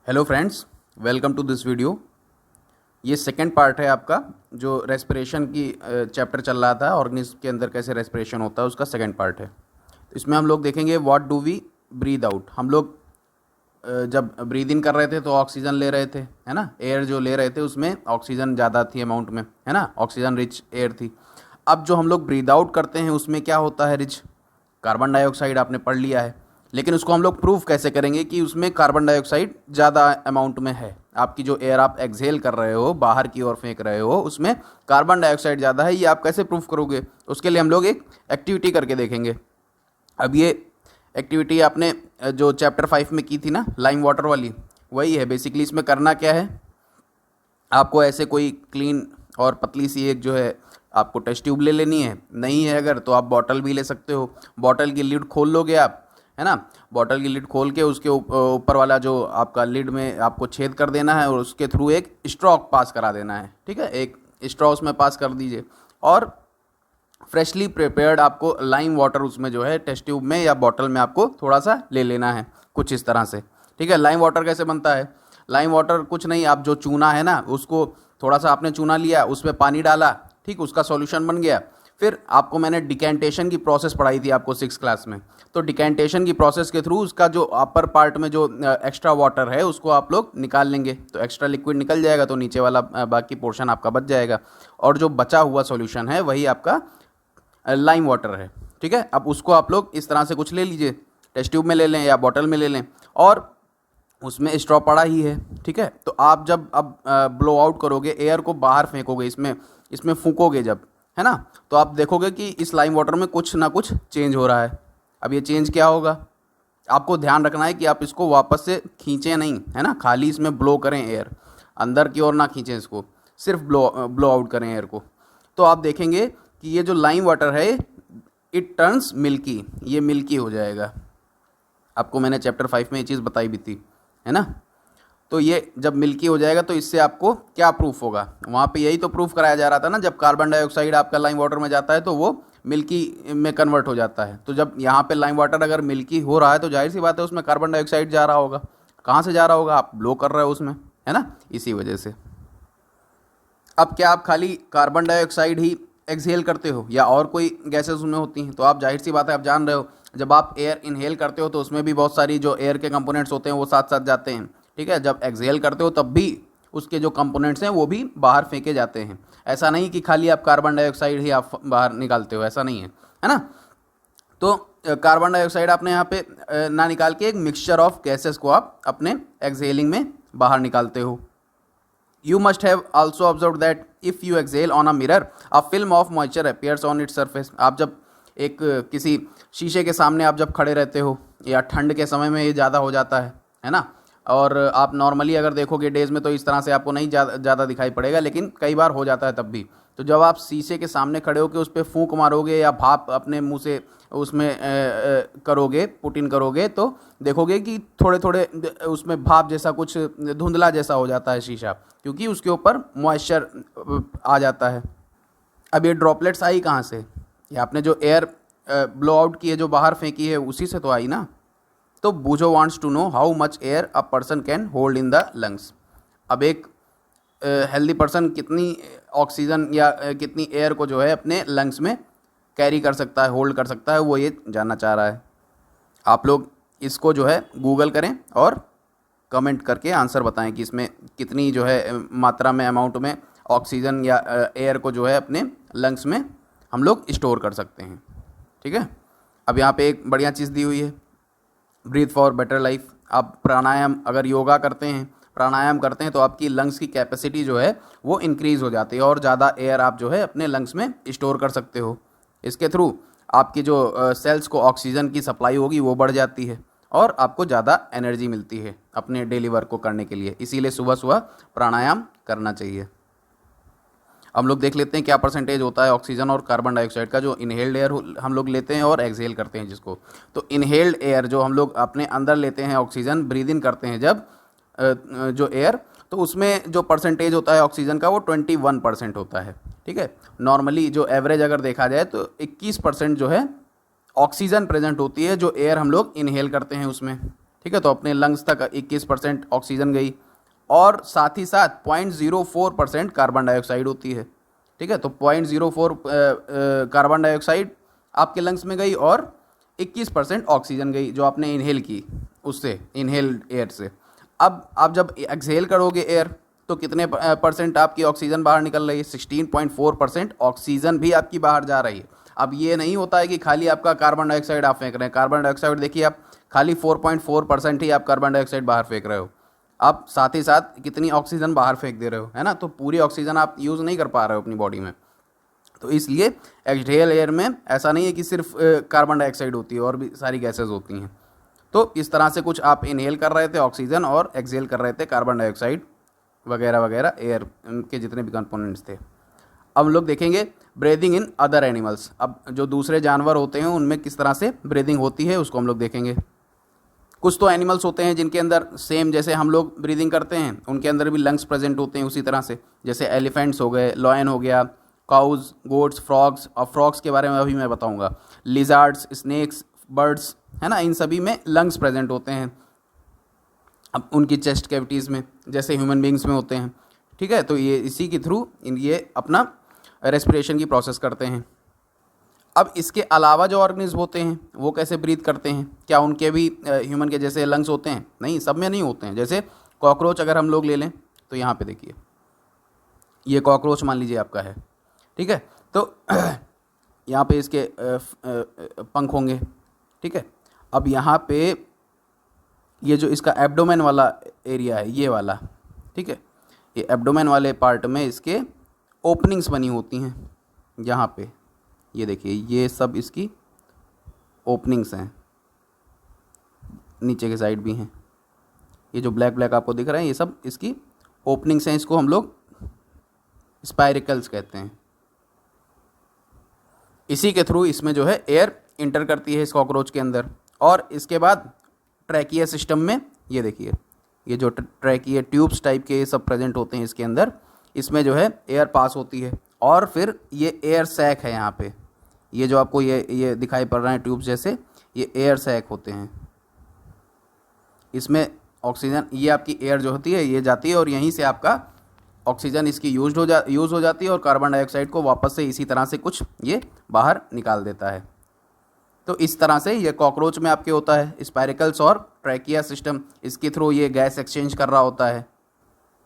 Hello friends, welcome to this video. ये second part है आपका जो रेस्पिरेशन की चैप्टर चल रहा था, ऑर्गेनिज्म के अंदर कैसे रेस्पिरेशन होता है उसका सेकंड पार्ट है। तो इसमें हम लोग देखेंगे what do we breathe out. हम लोग जब ब्रीद इन कर रहे थे तो ऑक्सीजन ले रहे थे, है ना। एयर जो ले रहे थे उसमें ऑक्सीजन ज़्यादा थी अमाउंट में, है ना, ऑक्सीजन रिच एयर थी। अब जो हम लोग ब्रीद आउट करते हैं उसमें क्या होता है, रिच कार्बन डाइऑक्साइड। आपने पढ़ लिया है, लेकिन उसको हम लोग प्रूफ कैसे करेंगे कि उसमें कार्बन डाइऑक्साइड ज़्यादा अमाउंट में है। आपकी जो एयर आप एक्सहेल कर रहे हो, बाहर की ओर फेंक रहे हो, उसमें कार्बन डाइऑक्साइड ज़्यादा है, ये आप कैसे प्रूफ करोगे। उसके लिए हम लोग एक एक्टिविटी करके देखेंगे। अब ये एक्टिविटी आपने जो चैप्टर 5 में की थी ना, लाइम वाटर वाली, वही है बेसिकली। इसमें करना क्या है, आपको ऐसे कोई क्लीन और पतली सी एक जो है आपको टेस्ट ट्यूब ले लेनी है। नहीं है अगर तो आप बॉटल भी ले सकते हो। बॉटल की लिड खोल लोगे आप, है ना। बॉटल की लिड खोल के उसके ऊपर वाला जो आपका लिड में आपको छेद कर देना है और उसके थ्रू एक स्ट्रॉ पास करा देना है, ठीक है। एक स्ट्रॉ उसमें पास कर दीजिए और फ्रेशली प्रिपेयर्ड आपको लाइम वाटर उसमें जो है टेस्ट ट्यूब में या बॉटल में आपको थोड़ा सा ले लेना है, कुछ इस तरह से, ठीक है। लाइम वाटर कैसे बनता है, लाइम वाटर कुछ नहीं, आप जो चूना है ना उसको थोड़ा सा आपने चूना लिया, उसमें पानी डाला, ठीक, उसका सॉल्यूशन बन गया। फिर आपको मैंने डिकेंटेशन की प्रोसेस पढ़ाई थी आपको 6th क्लास में। तो डिकेंटेशन की प्रोसेस के थ्रू उसका जो अपर पार्ट में जो एक्स्ट्रा वाटर है उसको आप लोग निकाल लेंगे, तो एक्स्ट्रा लिक्विड निकल जाएगा, तो नीचे वाला बाकी पोर्शन आपका बच जाएगा और जो बचा हुआ सॉल्यूशन है वही आपका लाइम वाटर है, ठीक है। अब उसको आप लोग इस तरह से कुछ ले लीजिए, टेस्ट ट्यूब में ले लें या बॉटल में ले लें, और उसमें स्ट्रॉ पड़ा ही है, ठीक है। तो आप जब अब ब्लो आउट करोगे, एयर को बाहर फेंकोगे, इसमें इसमें फूकोगे जब, है ना, तो आप देखोगे कि इस लाइम वाटर में कुछ ना कुछ चेंज हो रहा है। अब ये चेंज क्या होगा, आपको ध्यान रखना है कि आप इसको वापस से खींचें नहीं, है ना, खाली इसमें ब्लो करें एयर, अंदर की ओर ना खींचें इसको, सिर्फ ब्लो आउट करें एयर को। तो आप देखेंगे कि ये जो लाइम वाटर है इट टर्न्स मिल्की, ये मिल्की हो जाएगा। आपको मैंने चैप्टर 5 में ये चीज़ बताई भी थी, है ना। तो ये जब मिल्की हो जाएगा तो इससे आपको क्या प्रूफ होगा, वहाँ पे यही तो प्रूफ कराया जा रहा था ना, जब कार्बन डाइऑक्साइड आपका लाइम वाटर में जाता है तो वो मिल्की में कन्वर्ट हो जाता है। तो जब यहाँ पे लाइम वाटर अगर मिल्की हो रहा है तो जाहिर सी बात है उसमें कार्बन डाइऑक्साइड जा रहा होगा। कहाँ से जा रहा होगा, आप ब्लो कर रहे हो उसमें, है ना, इसी वजह से। अब क्या आप खाली कार्बन डाइऑक्साइड ही एक्सहेल करते हो या और कोई गैसेस उसमें होती हैं, तो आप जाहिर सी बात है आप जान रहे हो जब आप एयर इनहेल करते हो तो उसमें भी बहुत सारी जो एयर के कंपोनेंट्स होते हैं वो साथ साथ जाते हैं, ठीक है। जब एक्सहेल करते हो तब भी उसके जो कंपोनेंट्स हैं वो भी बाहर फेंके जाते हैं। ऐसा नहीं कि खाली आप कार्बन डाइऑक्साइड ही आप बाहर निकालते हो, ऐसा नहीं है ना। तो कार्बन डाइऑक्साइड आपने यहाँ पे ना निकाल के एक मिक्सचर ऑफ गैसेस को आप अपने एक्सहेलिंग में बाहर निकालते हो। You must have also observed that if you exhale on a mirror, a film of moisture appears on its surface. आप जब एक किसी शीशे के सामने आप जब खड़े रहते हो, या ठंड के समय में ये ज़्यादा हो जाता है ना। और आप नॉर्मली अगर देखोगे डेज में तो इस तरह से आपको नहीं ज़्यादा दिखाई पड़ेगा, लेकिन कई बार हो जाता है तब भी। तो जब आप शीशे के सामने खड़े होकर उस पर फूंक मारोगे या भाप अपने मुंह से उसमें करोगे, पुट इन करोगे, तो देखोगे कि थोड़े थोड़े उसमें भाप जैसा कुछ धुंधला जैसा हो जाता है शीशा, क्योंकि उसके ऊपर मॉइस्चर आ जाता है। अब ये ड्रॉपलेट्स आई कहाँ से, ये आपने जो एयर ब्लो आउट की है, जो बाहर फेंकी है, उसी से तो आई ना। तो Boojho wants to know how much air a person can hold in the lungs. अब एक हेल्दी पर्सन कितनी ऑक्सीजन या कितनी एयर को जो है अपने लंग्स में कैरी कर सकता है, होल्ड कर सकता है, वो ये जानना चाह रहा है। आप लोग इसको जो है गूगल करें और कमेंट करके आंसर बताएं कि इसमें कितनी जो है मात्रा में, अमाउंट में ऑक्सीजन या एयर को जो है अपने लंग्स में हम लोग स्टोर कर सकते हैं, ठीक है। अब यहाँ पे एक बढ़िया चीज़ दी हुई है, ब्रीथ फॉर बेटर लाइफ। आप प्राणायाम अगर योगा करते हैं, प्राणायाम करते हैं, तो आपकी लंग्स की कैपेसिटी जो है वो इंक्रीज़ हो जाती है और ज़्यादा एयर आप जो है अपने लंग्स में स्टोर कर सकते हो। इसके थ्रू आपकी जो सेल्स को ऑक्सीजन की सप्लाई होगी वो बढ़ जाती है और आपको ज़्यादा एनर्जी मिलती है अपने डेली वर्क को करने के लिए। इसीलिए सुबह सुबह प्राणायाम करना चाहिए। हम लोग देख लेते हैं क्या परसेंटेज होता है ऑक्सीजन और कार्बन डाइऑक्साइड का, जो इनहेल्ड एयर हम लोग लेते हैं और एक्सहेल करते हैं जिसको। तो इनहेल्ड एयर जो हम लोग अपने अंदर लेते हैं, ऑक्सीजन ब्रीद इन करते हैं जब जो एयर, तो उसमें जो परसेंटेज होता है ऑक्सीजन का वो 21% होता है, ठीक है। नॉर्मली जो एवरेज अगर देखा जाए तो 21% जो है ऑक्सीजन प्रेजेंट होती है जो एयर हम लोग इनहेल करते हैं उसमें, ठीक है, तो अपने लंग्स तक 21% ऑक्सीजन गई और साथ ही साथ 0.04% कार्बन डाइऑक्साइड होती है। ठीक है, तो 0.04 कार्बन डाइऑक्साइड आपके लंग्स में गई और 21% ऑक्सीजन गई जो आपने इनहेल की, उससे इनहेल्ड एयर से। अब आप जब एक्सहेल करोगे एयर तो कितने परसेंट आपकी ऑक्सीजन बाहर निकल रही है? 16.4% ऑक्सीजन भी आपकी बाहर जा रही है। अब ये नहीं होता है कि खाली आपका कार्बन डाइऑक्साइड आप फेंक रहे हैं। कार्बन डाइऑक्साइड देखिए आप खाली 4.4% ही आप कार्बन डाइऑक्साइड बाहर फेंक रहे हो, आप साथ ही साथ कितनी ऑक्सीजन बाहर फेंक दे रहे हो, है ना। तो पूरी ऑक्सीजन आप यूज़ नहीं कर पा रहे हो अपनी बॉडी में। तो इसलिए एक्सहेल एयर में ऐसा नहीं है कि सिर्फ कार्बन डाइऑक्साइड होती है, और भी सारी गैसेज होती हैं। तो इस तरह से कुछ आप इनहेल कर रहे थे ऑक्सीजन और एक्सहेल कर रहे थे कार्बन डाइऑक्साइड वगैरह वगैरह, एयर के जितने भी कंपोनेंट्स थे। अब हम लोग देखेंगे ब्रीदिंग इन अदर एनिमल्स। अब जो दूसरे जानवर होते हैं उनमें किस तरह से ब्रीदिंग होती है उसको हम लोग देखेंगे। कुछ तो एनिमल्स होते हैं जिनके अंदर सेम जैसे हम लोग ब्रीदिंग करते हैं उनके अंदर भी लंग्स प्रेजेंट होते हैं उसी तरह से, जैसे एलिफेंट्स हो गए, लॉयन हो गया, काउज, गोट्स, फ्रॉग्स। और फ्रॉग्स के बारे में अभी मैं बताऊंगा। लिजार्ड्स, स्नेक्स, बर्ड्स, है ना, इन सभी में लंग्स प्रेजेंट होते हैं अब उनकी चेस्ट कैविटीज़ में, जैसे ह्यूमन बींग्स में होते हैं। ठीक है, तो ये इसी के थ्रू ये अपना रेस्पिरेशन की प्रोसेस करते हैं। अब इसके अलावा जो ऑर्गेनिज्म होते हैं वो कैसे ब्रीथ करते हैं? क्या उनके भी ह्यूमन के जैसे लंग्स होते हैं? नहीं, सब में नहीं होते हैं। जैसे कॉकरोच अगर हम लोग ले लें तो यहाँ पे देखिए, ये कॉकरोच मान लीजिए आपका है। ठीक है, तो यहाँ पे इसके पंख होंगे। ठीक है, अब यहाँ पे ये जो इसका एब्डोमेन वाला एरिया है, ये वाला, ठीक है, ये एब्डोमेन वाले पार्ट में इसके ओपनिंग्स बनी होती हैं। यहाँ पे ये देखिए, ये सब इसकी ओपनिंग्स हैं, नीचे के साइड भी हैं। ये जो ब्लैक ब्लैक आपको दिख रहा है ये सब इसकी ओपनिंग्स हैं। इसको हम लोग स्पाइरिकल्स कहते हैं। इसी के थ्रू इसमें जो है एयर इंटर करती है इस कॉकरोच के अंदर। और इसके बाद ट्रैकिया सिस्टम में ये देखिए, ये जो ट्रैकिया ट्यूब्स टाइप के ये सब प्रेजेंट होते हैं इसके अंदर, इसमें जो है एयर पास होती है। और फिर ये एयर सैक है यहाँ पे, ये जो आपको ये दिखाई पड़ रहा है ट्यूब्स जैसे, ये एयर सैक होते हैं। इसमें ऑक्सीजन, ये आपकी एयर जो होती है ये जाती है और यहीं से आपका ऑक्सीजन इसकी यूज़ हो जाती है और कार्बन डाइऑक्साइड को वापस से इसी तरह से कुछ ये बाहर निकाल देता है। तो इस तरह से ये कॉकरोच में आपके होता है स्पाइरिकल्स और ट्रैकिया सिस्टम, इसके थ्रू ये गैस एक्सचेंज कर रहा होता है।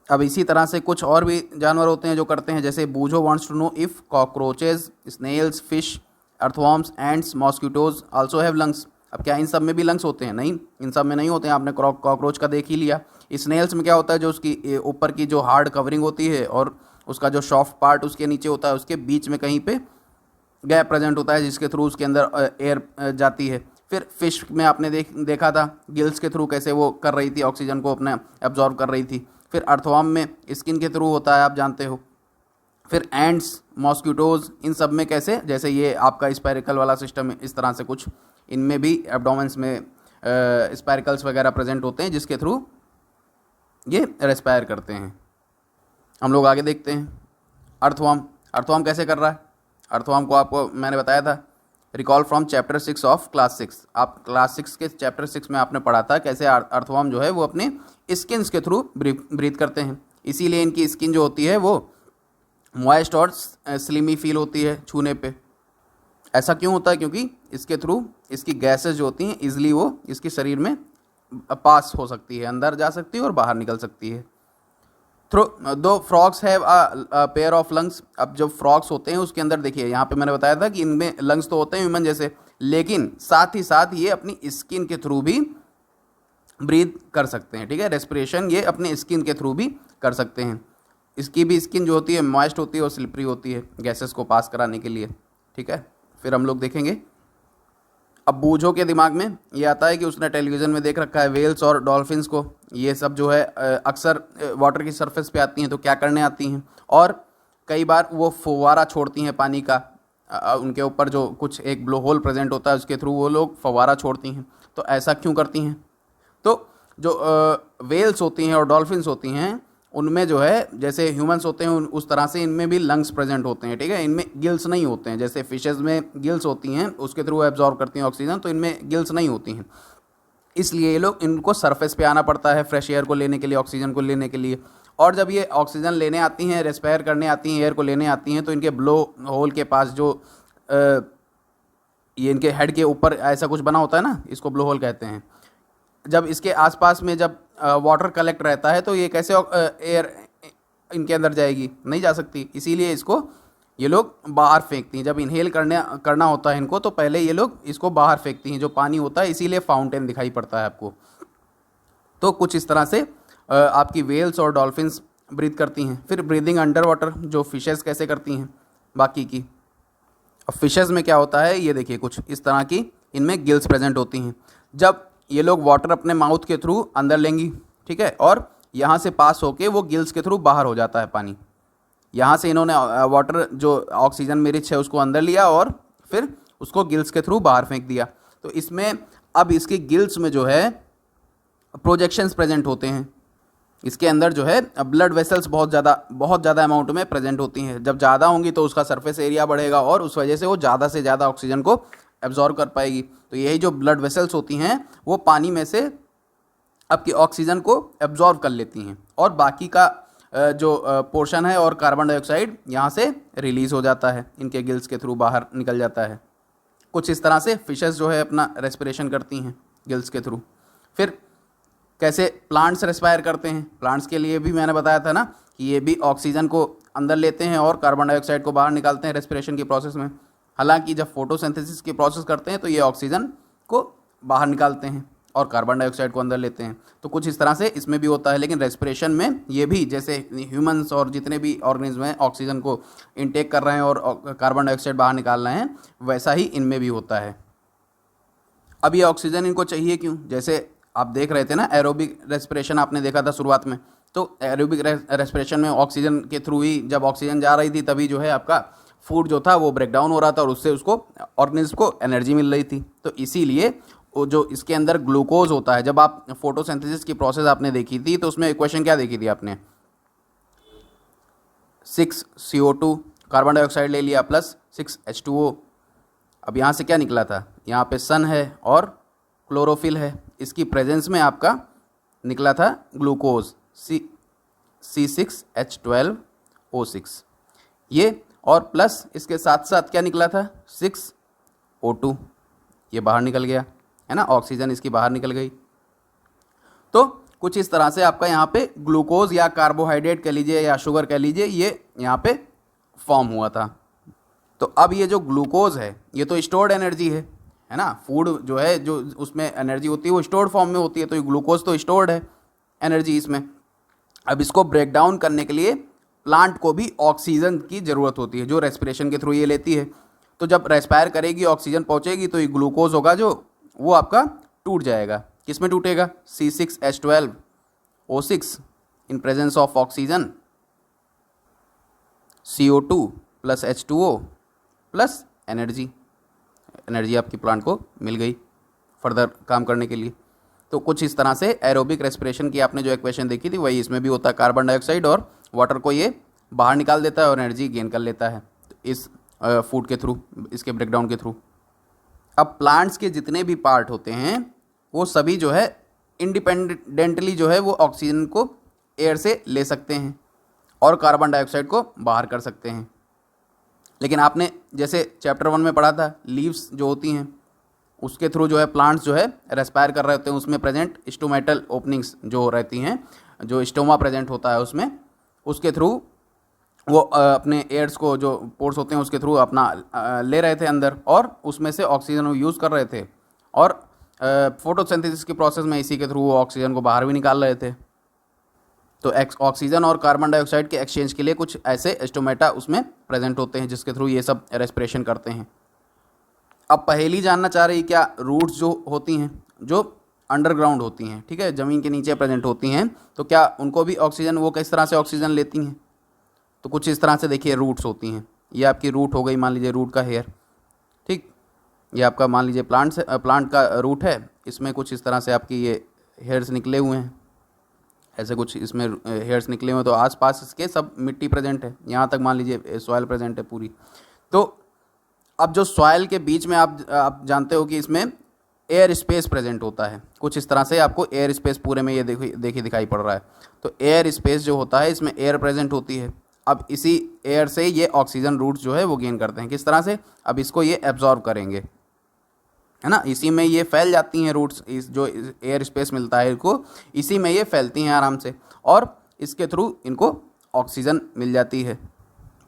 अब इसी तरह से कुछ और भी जानवर होते हैं जो करते हैं, जैसे Boojho wants to know if cockroaches, snails, fish, earthworms, ants, mosquitoes also have lungs. अब क्या इन सब में भी लंग्स होते हैं? नहीं, इन सब में नहीं होते हैं। आपने कॉकरोच का देख ही लिया। स्नेल्स में क्या होता है, जो उसकी ऊपर की जो हार्ड कवरिंग होती है और उसका जो सॉफ्ट पार्ट उसके नीचे होता है, उसके बीच में कहीं पे गैप प्रेजेंट होता है जिसके थ्रू उसके अंदर एयर जाती है। फिर फिश में आपने देखा था गिल्स के थ्रू कैसे वो कर रही थी, ऑक्सीजन को अपने एब्जॉर्ब कर रही थी। फिर अर्थवॉर्म में स्किन के थ्रू होता है, आप जानते हो। फिर एंड्स, मॉस्किटोज, इन सब में कैसे, जैसे ये आपका स्पाइरिकल वाला सिस्टम है, इस तरह से कुछ इनमें भी एब्डोमेंस में स्पाइरिकल्स वगैरह प्रेजेंट होते हैं जिसके थ्रू ये रेस्पायर करते हैं। हम लोग आगे देखते हैं अर्थवॉर्म कैसे कर रहा है। अर्थवॉर्म को आपको मैंने बताया था, recall from chapter 6 of class 6। आप क्लास 6 के चैप्टर 6 में आपने पढ़ा था कैसे अर्थवॉर्म जो है वो अपने स्किन्स के थ्रू ब्रीथ करते हैं। इसीलिए इनकी स्किन जो होती है वो मॉइस्ट और स्लिमी फील होती है छूने पे। ऐसा क्यों होता है? क्योंकि इसके थ्रू इसकी गैसेस जो होती हैं ईजिली वो इसके शरीर में पास हो सकती है, अंदर जा सकती है और बाहर निकल सकती है। थ्रू दो frogs have a pair of lungs. अब जो फ्रॉग्स होते हैं उसके अंदर देखिए, यहाँ पे मैंने बताया था कि इनमें लंग्स तो होते हैं ह्यूमन जैसे, लेकिन साथ ही साथ ये अपनी स्किन के थ्रू भी ब्रीथ कर सकते हैं। ठीक है, रेस्पिरेशन ये अपने स्किन के थ्रू भी कर सकते हैं। इसकी भी स्किन जो होती है मॉइस्ट होती है और स्लिपरी होती है गैसेस को पास कराने के लिए। ठीक है, फिर हम लोग देखेंगे। अब बूझो के दिमाग में ये आता है कि उसने टेलीविज़न में देख रखा है वेल्स और डॉल्फिन्स को, ये सब जो है अक्सर वाटर की सरफेस पे आती हैं तो क्या करने आती हैं, और कई बार वो फव्वारा छोड़ती हैं पानी का। उनके ऊपर जो कुछ एक ब्लो होल प्रेजेंट होता है उसके थ्रू वो लोग फव्वारा छोड़ती हैं। तो ऐसा क्यों करती हैं? तो जो वेल्स होती हैं और डॉल्फिन्स होती हैं उनमें जो है जैसे ह्यूमंस होते हैं उस तरह से इनमें भी लंग्स प्रेजेंट होते हैं। ठीक है, इनमें गिल्स नहीं होते हैं। जैसे फिशेस में गिल्स होती हैं, उसके थ्रू एब्जॉर्ब करती हैं ऑक्सीजन, तो इनमें गिल्स नहीं होती हैं। इसलिए ये लोग इनको सरफेस पे आना पड़ता है फ्रेश एयर को लेने के लिए, ऑक्सीजन को लेने के लिए। और जब ये ऑक्सीजन लेने आती हैं, रेस्पायर करने आती हैं, एयर को लेने आती हैं, तो इनके ब्लो होल के पास जो ये इनके हेड के ऊपर ऐसा कुछ बना होता है ना, इसको ब्लो होल कहते हैं। जब इसके आसपास में जब वाटर कलेक्ट रहता है तो ये कैसे एयर इनके अंदर जाएगी, नहीं जा सकती। इसीलिए इसको ये लोग बाहर फेंकती हैं। जब इनहेल करना होता है इनको, तो पहले ये लोग इसको बाहर फेंकती हैं जो पानी होता है, इसीलिए फाउंटेन दिखाई पड़ता है आपको। तो कुछ इस तरह से आपकी वेल्स और डॉल्फिन्स ब्रीथ करती हैं। फिर ब्रीदिंग अंडर वाटर जो फिशेस कैसे करती हैं बाकी की। अब फिशेस में क्या होता है, ये देखिए कुछ इस तरह की इनमें गिल्स प्रेजेंट होती हैं। जब ये लोग वाटर अपने माउथ के थ्रू अंदर लेंगी, ठीक है, और यहाँ से पास होके वो गिल्स के थ्रू बाहर हो जाता है पानी। यहाँ से इन्होंने वाटर जो ऑक्सीजन में रिच है उसको अंदर लिया और फिर उसको गिल्स के थ्रू बाहर फेंक दिया। तो इसमें अब इसके गिल्स में जो है प्रोजेक्शंस प्रेजेंट होते हैं। इसके अंदर जो है ब्लड वेसल्स बहुत ज़्यादा अमाउंट में प्रेजेंट होती हैं। जब ज़्यादा होंगी तो उसका सरफेस एरिया बढ़ेगा और उस वजह से वो ज़्यादा से ज़्यादा ऑक्सीजन को एब्जॉर्ब कर पाएगी। तो यही जो ब्लड वेसल्स होती हैं वो पानी में से आपकी ऑक्सीजन को एब्जॉर्ब कर लेती हैं और बाकी का जो पोर्शन है और कार्बन डाइऑक्साइड यहाँ से रिलीज़ हो जाता है, इनके गिल्स के थ्रू बाहर निकल जाता है। कुछ इस तरह से फिशेस जो है अपना रेस्पिरेशन करती हैं गिल्स के थ्रू। फिर कैसे प्लांट्स रेस्पायर करते हैं, प्लांट्स के लिए भी मैंने बताया था ना कि ये भी ऑक्सीजन को अंदर लेते हैं और कार्बन डाइऑक्साइड को बाहर निकालते हैं रेस्पिरेशन की प्रोसेस में। हालांकि जब फोटोसिंथेसिस की प्रोसेस करते हैं तो ये ऑक्सीजन को बाहर निकालते हैं और कार्बन डाइऑक्साइड को अंदर लेते हैं। तो कुछ इस तरह से इसमें भी होता है। लेकिन रेस्पिरेशन में ये भी जैसे ह्यूमंस और जितने भी ऑर्गेनिज्म हैं ऑक्सीजन को इनटेक कर रहे हैं और कार्बन डाइऑक्साइड बाहर निकाल रहे हैं, वैसा ही इनमें भी होता है। अब ये ऑक्सीजन इनको चाहिए क्यों, जैसे आप देख रहे थे ना एरोबिक रेस्पिरेशन आपने देखा था शुरुआत में, तो एरोबिक रेस्पिरेशन में ऑक्सीजन के थ्रू ही जब ऑक्सीजन जा रही थी तभी जो है आपका फूड जो था वो ब्रेक डाउन हो रहा था और उससे उसको ऑर्गेनिज्म को एनर्जी मिल रही थी। तो इसीलिए वो जो इसके अंदर ग्लूकोज होता है, जब आप फोटोसिंथेसिस की प्रोसेस आपने देखी थी तो उसमें इक्वेशन क्या देखी थी आपने, 6CO2 कार्बन डाइऑक्साइड ले लिया प्लस 6H2O। अब यहाँ से क्या निकला था, यहाँ पे सन है और क्लोरोफिल है, इसकी प्रेजेंस में आपका निकला था ग्लूकोज C6H12O6 ये, और प्लस इसके साथ साथ क्या निकला था 6O2, ये बाहर निकल गया है ना, ऑक्सीजन इसकी बाहर निकल गई। तो कुछ इस तरह से आपका यहाँ पे ग्लूकोज या कार्बोहाइड्रेट कह लीजिए या शुगर कह लीजिए, ये यहाँ पे फॉर्म हुआ था। तो अब ये जो ग्लूकोज है ये तो स्टोर्ड एनर्जी है ना, फूड जो है जो उसमें एनर्जी होती है वो स्टोर्ड फॉर्म में होती है, तो ये ग्लूकोज तो स्टोर्ड है एनर्जी इसमें। अब इसको ब्रेक डाउन करने के लिए प्लांट को भी ऑक्सीजन की ज़रूरत होती है जो रेस्पिरेशन के थ्रू ये लेती है। तो जब रेस्पायर करेगी ऑक्सीजन पहुँचेगी तो ये ग्लूकोज होगा जो वो आपका टूट जाएगा। किस में टूटेगा, C6H12O6 in presence of oxygen, CO2 plus H2O plus energy आपकी प्लांट को मिल गई फर्दर काम करने के लिए। तो कुछ इस तरह से एरोबिक रेस्पिरेशन की आपने जो इक्वेशन देखी थी वही इसमें भी होता है। कार्बन डाइऑक्साइड और वाटर को ये बाहर निकाल देता है और एनर्जी गेन कर लेता है इस फूड के थ्रू, इसके ब्रेकडाउन के थ्रू। अब प्लांट्स के जितने भी पार्ट होते हैं वो सभी जो है इंडिपेंडेंटली जो है वो ऑक्सीजन को एयर से ले सकते हैं और कार्बन डाइऑक्साइड को बाहर कर सकते हैं। लेकिन आपने जैसे चैप्टर 1 में पढ़ा था लीव्स जो होती हैं उसके थ्रू जो है प्लांट्स जो है रेस्पायर कर रहे होते हैं, उसमें प्रेजेंट स्टोमेटल ओपनिंग्स जो रहती हैं, जो स्टोमा प्रेजेंट होता है उसमें, उसके थ्रू वो अपने एयर्स को जो पोर्स होते हैं उसके थ्रू अपना ले रहे थे अंदर और उसमें से ऑक्सीजन वो यूज़ कर रहे थे और फोटोसिंथेसिस की प्रोसेस में इसी के थ्रू वो ऑक्सीजन को बाहर भी निकाल रहे थे। तो ऑक्सीजन और कार्बन डाइऑक्साइड के एक्सचेंज के लिए कुछ ऐसे स्टोमेटा उसमें प्रेजेंट होते हैं जिसके थ्रू ये सब रेस्पिरेशन करते हैं। अब पहेली जानना चाह रही क्या, रूट्स जो होती हैं जो अंडरग्राउंड होती हैं, ठीक है, ज़मीन के नीचे प्रेजेंट होती हैं, तो क्या उनको भी ऑक्सीजन वो किस तरह से ऑक्सीजन लेती हैं। तो कुछ इस तरह से देखिए रूट्स होती हैं। ये आपकी रूट हो गई, मान लीजिए रूट का हेयर, ठीक, ये आपका मान लीजिए प्लांट का रूट है, इसमें कुछ इस तरह से आपकी ये हेयर्स निकले हुए हैं, ऐसे कुछ इसमें हेयर्स निकले हुए हैं। तो आसपास इसके सब मिट्टी प्रेजेंट है, यहाँ तक मान लीजिए सॉइल प्रेजेंट है पूरी। तो अब जो सॉइल के बीच में आप जानते हो कि इसमें एयर स्पेस प्रेजेंट होता है। कुछ इस तरह से आपको एयर स्पेस पूरे में ये देखिए दिखाई पड़ रहा है। तो एयर स्पेस जो होता है इसमें एयर प्रेजेंट होती है। अब इसी एयर से ये ऑक्सीजन रूट्स जो है वो गेन करते हैं। किस तरह से? अब इसको ये एब्जॉर्ब करेंगे, है ना, इसी में ये फैल जाती हैं रूट्स। इस जो एयर स्पेस मिलता है इनको, इसी में ये फैलती हैं आराम से और इसके थ्रू इनको ऑक्सीजन मिल जाती है।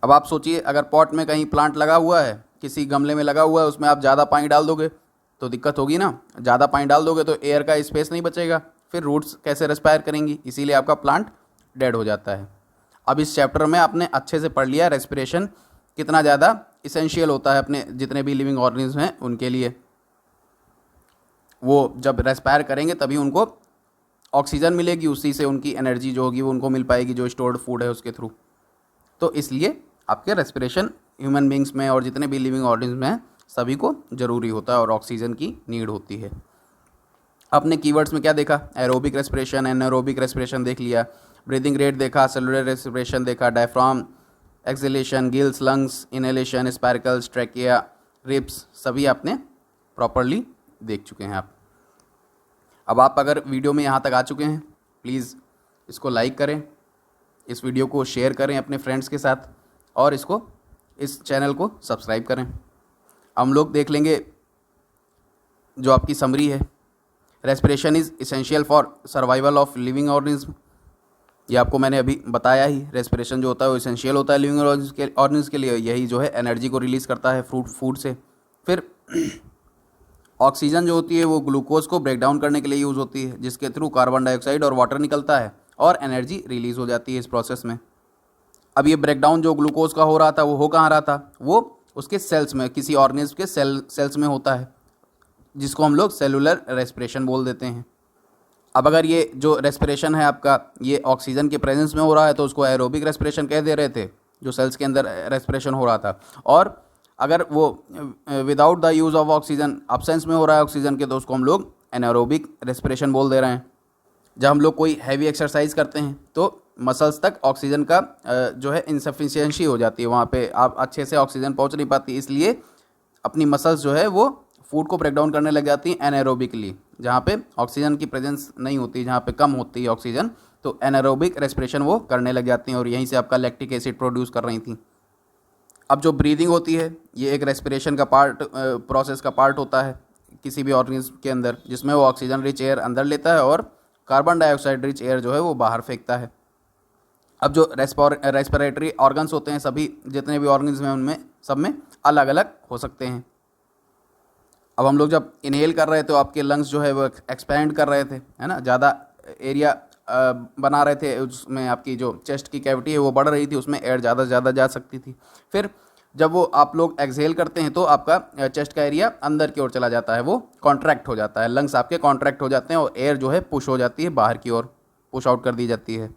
अब आप सोचिए, अगर पॉट में कहीं प्लांट लगा हुआ है, किसी गमले में लगा हुआ है, उसमें आप ज़्यादा पानी डाल दोगे तो दिक्कत होगी ना। ज़्यादा पानी डाल दोगे तो एयर का स्पेस नहीं बचेगा, फिर रूट्स कैसे रेस्पायर करेंगी, इसीलिए आपका प्लांट डेड हो जाता है। अब इस चैप्टर में आपने अच्छे से पढ़ लिया रेस्पिरेशन कितना ज़्यादा इसेंशियल होता है अपने जितने भी लिविंग ऑर्गेनिज्म हैं उनके लिए। वो जब रेस्पायर करेंगे तभी उनको ऑक्सीजन मिलेगी, उसी से उनकी एनर्जी जो होगी वो उनको मिल पाएगी, जो स्टोर्ड फूड है उसके थ्रू। तो इसलिए आपके रेस्पिरेशन ह्यूमन बींग्स में और जितने भी लिविंग ऑर्गेनिज्म हैं सभी को ज़रूरी होता है और ऑक्सीजन की नीड होती है। आपने कीवर्ड्स में क्या देखा? एरोबिक रेस्पिरेशन, एनारोबिक रेस्पिरेशन देख लिया, ब्रीदिंग रेट देखा, सेलुलर रेस्पिरेशन देखा, diaphragm, exhalation, gills, lungs, inhalation, sparkles, trachea, ribs, सभी आपने प्रॉपरली देख चुके हैं आप। अब आप अगर वीडियो में यहाँ तक आ चुके हैं, प्लीज़ इसको लाइक करें, इस वीडियो को शेयर करें अपने फ्रेंड्स के साथ और इस चैनल को सब्सक्राइब करें। हम लोग देख लेंगे जो आपकी समरी है। Respiration is essential for survival of living organism, ये आपको मैंने अभी बताया ही। रेस्पिरेशन जो होता है वो इसेंशियल होता है लिविंग ऑर्गेनिज्म के लिए, यही जो है एनर्जी को रिलीज़ करता है फूड से। फिर ऑक्सीजन जो होती है वो ग्लूकोज को ब्रेक डाउन करने के लिए यूज़ होती है, जिसके थ्रू कार्बन डाइऑक्साइड और वाटर निकलता है और एनर्जी रिलीज़ हो जाती है इस प्रोसेस में। अब ये ब्रेकडाउन जो ग्लूकोज का हो रहा था वो हो कहाँ रहा था? वो उसके सेल्स में, किसी ऑर्गेनिज्म के सेल्स में होता है, जिसको हम लोग सेलुलर रेस्पिरेशन बोल देते हैं। अब अगर ये जो रेस्पिरेशन है आपका ये ऑक्सीजन के प्रेजेंस में हो रहा है तो उसको एरोबिक रेस्पिरेशन कह दे रहे थे, जो सेल्स के अंदर रेस्पिरेशन हो रहा था। और अगर वो without the use of oxygen, absence में हो रहा है ऑक्सीजन के, तो उसको हम लोग एनारोबिक रेस्पिरेशन बोल दे रहे हैं। जब हम लोग कोई हैवी एक्सरसाइज करते हैं तो मसल्स तक ऑक्सीजन का जो है इनसफिशियंसी हो जाती है, वहाँ पे आप अच्छे से ऑक्सीजन पहुँच नहीं पाती, इसलिए अपनी मसल्स जो है वो फूड को ब्रेक डाउन करने लग जाती हैं एनारोबिकली। जहाँ पे ऑक्सीजन की प्रेजेंस नहीं होती, जहाँ पे कम होती है ऑक्सीजन, तो एनारोबिक रेस्पिरेशन वो करने लग जाती हैं और यहीं से आपका लैक्टिक एसिड प्रोड्यूस कर रही थी। अब जो ब्रीदिंग होती है ये एक रेस्पिरेशन का प्रोसेस का पार्ट होता है किसी भी ऑर्गेनिज्म के अंदर, जिसमें वो ऑक्सीजन रिच एयर अंदर लेता है और कार्बन डाइऑक्साइड रिच एयर जो है वो बाहर फेंकता है। अब जो रेस्पिरेटरी ऑर्गन्स होते हैं, सभी जितने भी ऑर्गन्स हैं उनमें सब में अलग अलग हो सकते हैं। अब हम लोग जब इनहेल कर रहे थे तो आपके लंग्स जो है वो एक्सपैंड कर रहे थे, है ना, ज़्यादा एरिया बना रहे थे, उसमें आपकी जो चेस्ट की कैविटी है वो बढ़ रही थी, उसमें एयर ज़्यादा से ज़्यादा जा सकती थी। फिर जब वो आप लोग एक्सहेल करते हैं तो आपका चेस्ट का एरिया अंदर की ओर चला जाता है, वो कॉन्ट्रैक्ट हो जाता है, लंग्स आपके कॉन्ट्रैक्ट हो जाते हैं और एयर जो है पुश हो जाती है बाहर की ओर, पुश आउट कर दी जाती है।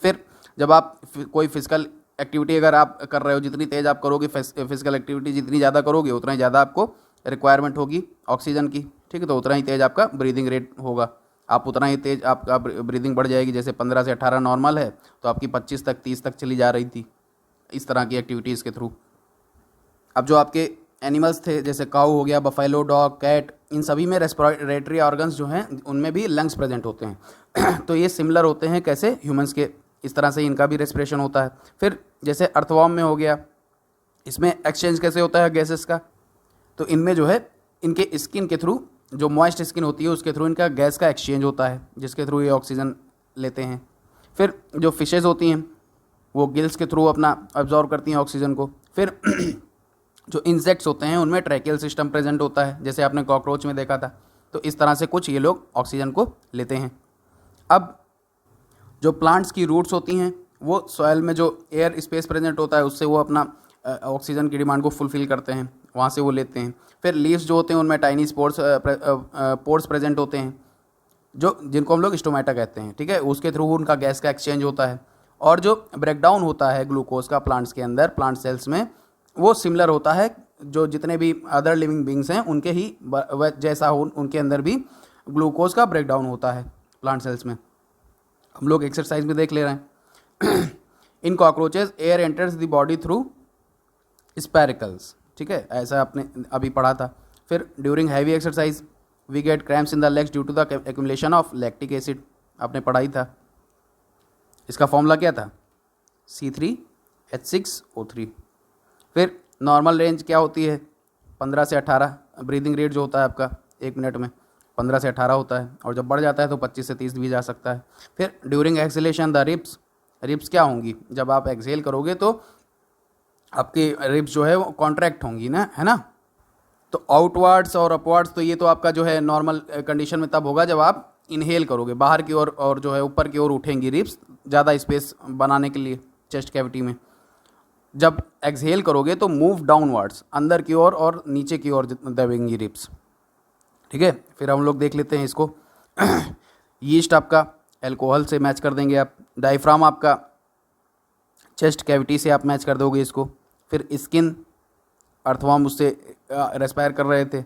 फिर जब आप कोई फिजिकल एक्टिविटी अगर आप कर रहे हो, जितनी तेज़ आप करोगे, फिजिकल एक्टिविटी जितनी ज़्यादा करोगे उतना ही ज़्यादा आपको रिक्वायरमेंट होगी ऑक्सीजन की, ठीक है, तो उतना ही तेज़ आपका ब्रीदिंग रेट होगा, आप उतना ही तेज़ आपका ब्रीदिंग बढ़ जाएगी। जैसे 15 से 18 नॉर्मल है तो आपकी 25 तक 30 तक चली जा रही थी इस तरह की एक्टिविटीज़ के थ्रू। अब जो आपके एनिमल्स थे जैसे काऊ हो गया, बफेलो, डॉग, कैट, इन सभी में रेस्पिरेटरी ऑर्गन्स जो हैं उनमें भी लंग्स प्रेजेंट होते हैं तो ये सिमिलर होते हैं कैसे ह्यूमंस के, इस तरह से इनका भी रेस्पिरेशन होता है। फिर जैसे अर्थवॉर्म में हो गया, इसमें एक्सचेंज कैसे होता है गैसेस का, तो इनमें जो है इनके स्किन के थ्रू, जो मॉइस्ट स्किन होती है उसके थ्रू इनका गैस का एक्सचेंज होता है, जिसके थ्रू ये ऑक्सीजन लेते हैं। फिर जो फिशेज़ होती हैं वो गिल्स के थ्रू अपना अब्जॉर्व करती हैं ऑक्सीजन को। फिर जो इंसेक्ट्स होते हैं उनमें ट्रैकियल सिस्टम प्रेजेंट होता है, जैसे आपने कॉकरोच में देखा था। तो इस तरह से कुछ ये लोग ऑक्सीजन को लेते हैं। अब जो प्लांट्स की रूट्स होती हैं वो सॉइल में जो एयर स्पेस प्रेजेंट होता है उससे वो अपना ऑक्सीजन की डिमांड को फुलफिल करते हैं, वहाँ से वो लेते हैं। फिर लीव्स जो होते हैं उनमें टाइनी पोर्स प्रेजेंट होते हैं, जो जिनको हम लोग स्टोमेटा कहते हैं, ठीक है, उसके थ्रू उनका गैस का एक्सचेंज होता है। और जो ब्रेकडाउन होता है ग्लूकोज का प्लांट्स के अंदर, प्लांट सेल्स में, वो सिमिलर होता है जो जितने भी अदर लिविंग बींग्स हैं उनके ही जैसा हो, उनके अंदर भी ग्लूकोज का ब्रेकडाउन होता है प्लांट सेल्स में। हम लोग एक्सरसाइज में देख ले रहे हैं in cockroaches air enters the body through spiracles, ठीक है, ऐसा आपने अभी पढ़ा था। फिर during heavy exercise we get cramps in the legs due to the accumulation of lactic acid, आपने पढ़ा ही था। इसका फॉर्मूला क्या था, C3H6O3। फिर नॉर्मल रेंज क्या होती है, 15 से 18। ब्रीदिंग रेट जो होता है आपका 1 मिनट में 15 से 18 होता है, और जब बढ़ जाता है तो 25 से 30 भी जा सकता है। फिर ड्यूरिंग एक्सहेलेशन द रिब्स क्या होंगी, जब आप एक्सहेल करोगे तो आपकी रिब्स जो है वो कॉन्ट्रैक्ट होंगी ना, है ना। तो आउटवर्ड्स और अपवर्ड्स, तो ये तो आपका जो है नॉर्मल कंडीशन में तब होगा जब आप इनहेल करोगे, बाहर की ओर और जो है ऊपर की ओर उठेंगी रिब्स, ज़्यादा स्पेस बनाने के लिए चेस्ट कैविटी में। जब एक्सहेल करोगे तो मूव डाउनवर्ड्स, अंदर की ओर और नीचे की ओर दबेंगी रिब्स, ठीक है। फिर हम लोग देख लेते हैं इसको। यीस्ट आपका अल्कोहल से मैच कर देंगे आप। डायफ्राम आपका चेस्ट कैविटी से आप मैच कर दोगे इसको। फिर स्किन, अर्थवर्म उससे रेस्पायर कर रहे थे।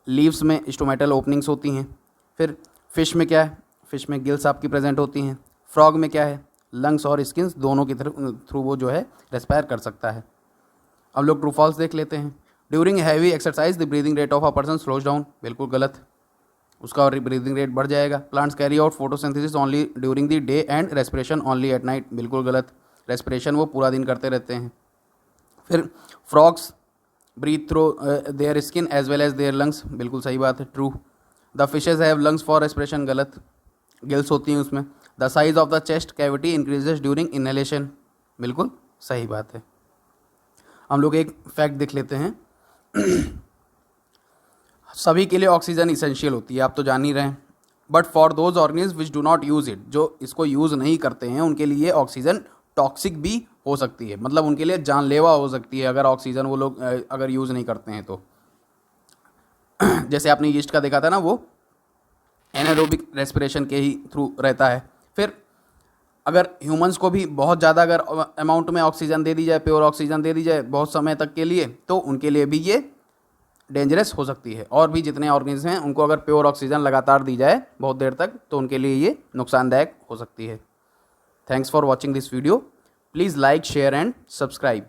लीव्स में स्टोमेटल ओपनिंग्स होती हैं। फिर फिश में क्या है, फिश में गिल्स आपकी प्रेजेंट होती हैं। फ्रॉग में क्या है, लंग्स और स्किन्स दोनों की थ्रू वो जो है रेस्पायर कर सकता है। अब लोग ट्रू फॉल्स देख लेते हैं। During heavy exercise the breathing rate of a person slows down, बिल्कुल गलत, उसका ब्रीदिंग रेट बढ़ जाएगा। Plants carry out photosynthesis only during the day and respiration only at night, बिल्कुल गलत, रेस्पिरेशन वो पूरा दिन करते रहते हैं। फिर frogs breathe through their skin as well as their lungs, बिल्कुल सही बात है, true. The fishes have lungs for respiration, गलत, गिल्स होती हैं उसमें। The size of the chest cavity increases during inhalation, बिल्कुल सही बात है। हम लोग एक फैक्ट देख लेते हैं। सभी के लिए ऑक्सीजन इसेंशियल होती है, आप तो जान ही रहे हैं, but for those organism which do not use it, जो इसको यूज़ नहीं करते हैं उनके लिए ऑक्सीजन टॉक्सिक भी हो सकती है, मतलब उनके लिए जानलेवा हो सकती है अगर ऑक्सीजन वो लोग अगर यूज़ नहीं करते हैं तो। जैसे आपने यीस्ट का देखा था ना, वो एनारोबिक रेस्पिरेशन के ही थ्रू रहता है। फिर अगर ह्यूमंस को भी बहुत ज़्यादा अगर अमाउंट में ऑक्सीजन दे दी जाए, प्योर ऑक्सीजन दे दी जाए बहुत समय तक के लिए, तो उनके लिए भी ये डेंजरस हो सकती है। और भी जितने ऑर्गेनिज्म हैं उनको अगर प्योर ऑक्सीजन लगातार दी जाए बहुत देर तक तो उनके लिए ये नुकसानदायक हो सकती है। Thanks for watching this video, please like, share and subscribe.